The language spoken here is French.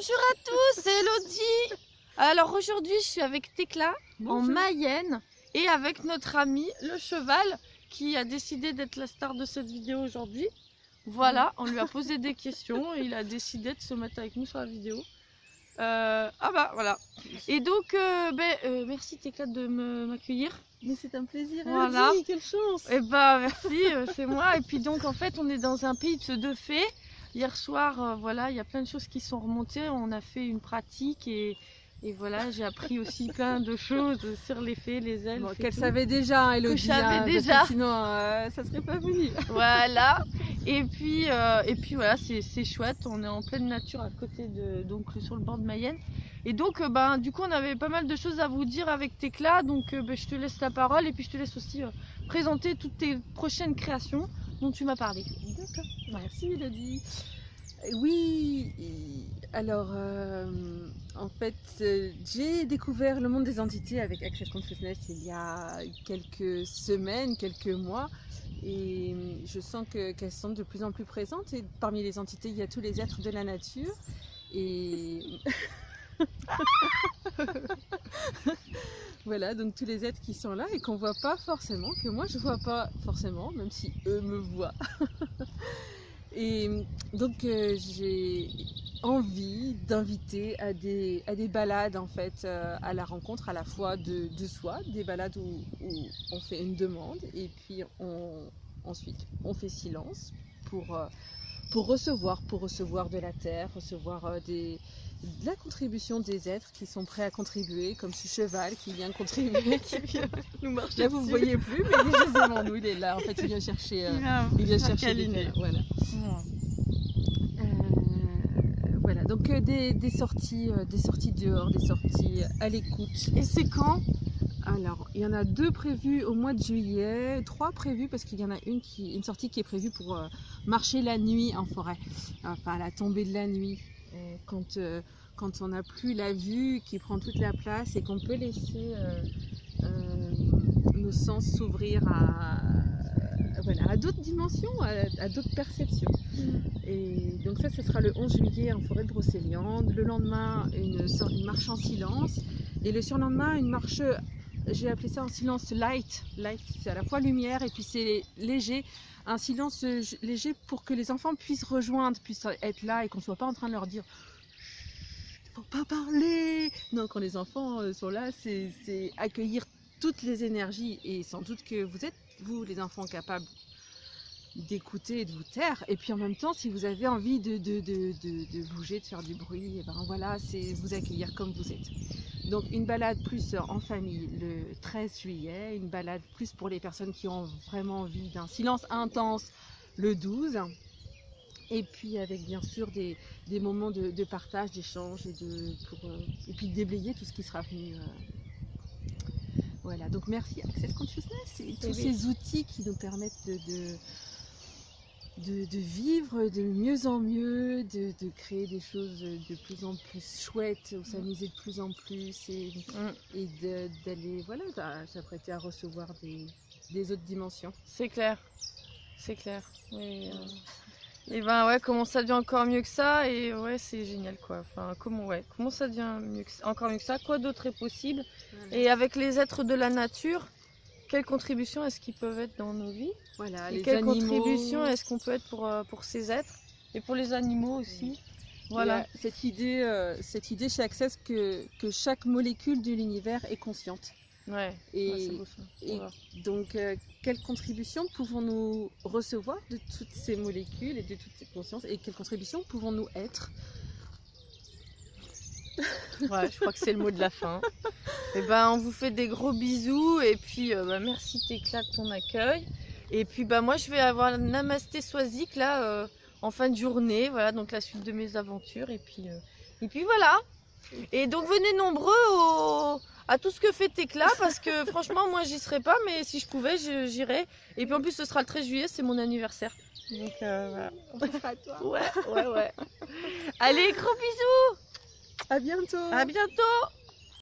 Bonjour à tous, c'est Elodie. Alors aujourd'hui je suis avec Thécla en Mayenne et avec notre ami le cheval qui a décidé d'être la star de cette vidéo aujourd'hui. Voilà, on lui a posé des questions et il a décidé de se mettre avec nous sur la vidéo. Voilà. Et donc merci Thécla de m'accueillir. Mais c'est un plaisir, voilà. Elodie, quelle chance. Et merci, c'est moi. Et puis donc en fait on est dans un pays de fées. Hier soir, voilà, il y a plein de choses qui sont remontées. On a fait une pratique et voilà, j'ai appris aussi plein de choses sur les fées, les elfes. Bon, qu'elle savait déjà, hein, Elodie. Que je savais déjà. Sinon, ça serait pas venu. Voilà. Et puis voilà, c'est chouette. On est en pleine nature à côté donc sur le bord de Mayenne. Et donc, du coup, on avait pas mal de choses à vous dire avec Thécla. Donc, je te laisse la parole et puis je te laisse aussi présenter toutes tes prochaines créations dont tu m'as parlé. D'accord. Merci, Elodie. Oui, alors en fait j'ai découvert le monde des entités avec Access Consciousness il y a quelques semaines, quelques mois, et je sens qu'elles sont de plus en plus présentes, et parmi les entités il y a tous les êtres de la nature et voilà, donc tous les êtres qui sont là et qu'on voit pas forcément, que moi je vois pas forcément, même si eux me voient. Et donc j'ai envie d'inviter à des balades en fait, à la rencontre à la fois de soi, des balades où on fait une demande et puis ensuite on fait silence pour recevoir de la terre, recevoir de la contribution des êtres qui sont prêts à contribuer, comme ce cheval qui vient contribuer, qui vient nous marcher. Là vous ne voyez plus, mais il est juste devant nous, il est là, en fait il vient chercher, il vient chercher des terres, voilà. Voilà, donc des sorties dehors, des sorties à l'écoute. Et c'est quand? Alors, il y en a 2 prévues au mois de juillet, 3 prévues parce qu'il y en a une sortie qui est prévue pour marcher la nuit en forêt, enfin à la tombée de la nuit, quand on n'a plus la vue qui prend toute la place et qu'on peut laisser nos sens s'ouvrir à d'autres dimensions, à d'autres perceptions. Et donc ça, ce sera le 11 juillet en forêt de Brocéliande. Le lendemain, une marche en silence. Et le surlendemain, une marche, j'ai appelé ça un silence light. Light, c'est à la fois lumière et puis c'est léger. Un silence léger pour que les enfants puissent rejoindre, puissent être là et qu'on ne soit pas en train de leur dire « faut pas parler ». Non, quand les enfants sont là, c'est accueillir toutes les énergies, et sans doute que vous êtes, vous les enfants, capables d'écouter et de vous taire, et puis en même temps si vous avez envie de bouger, de faire du bruit, et ben voilà, c'est vous accueillir comme vous êtes. Donc une balade plus en famille le 13 juillet, une balade plus pour les personnes qui ont vraiment envie d'un silence intense le 12, et puis avec bien sûr des moments de partage, d'échange et puis de déblayer tout ce qui sera venu. Voilà, donc merci Access Consciousness et tous ces outils qui nous permettent de vivre de mieux en mieux, de créer des choses de plus en plus chouettes, ou s'amuser de plus en plus, et d'aller s'apprêter à recevoir des autres dimensions. C'est clair, c'est clair. Oui, et ouais, comment ça devient encore mieux que ça, et ouais, c'est génial quoi. Enfin, comment ça devient encore mieux que ça, quoi d'autre est possible. Voilà. Et avec les êtres de la nature, quelles contributions est-ce qu'ils peuvent être dans nos vies? Voilà, et quelles contributions est-ce qu'on peut être pour ces êtres et pour les animaux aussi? Voilà. Cette idée chez Access que chaque molécule de l'univers est consciente. Ouais, c'est beau ça. Et donc, quelles contributions pouvons-nous recevoir de toutes ces molécules et de toutes ces consciences, et quelles contributions pouvons-nous être? Ouais, je crois que c'est le mot de la fin. Et on vous fait des gros bisous, et puis merci Thécla de ton accueil. Et puis moi je vais avoir Namasté Swazik là en fin de journée, voilà, donc la suite de mes aventures, et puis voilà. Et donc venez nombreux à tout ce que fait Thécla, parce que franchement moi j'y serais pas, mais si je pouvais j'irais. Et puis en plus ce sera le 13 juillet, c'est mon anniversaire. Donc voilà. On pensera à toi. Ouais. Allez, gros bisous. À bientôt. À bientôt.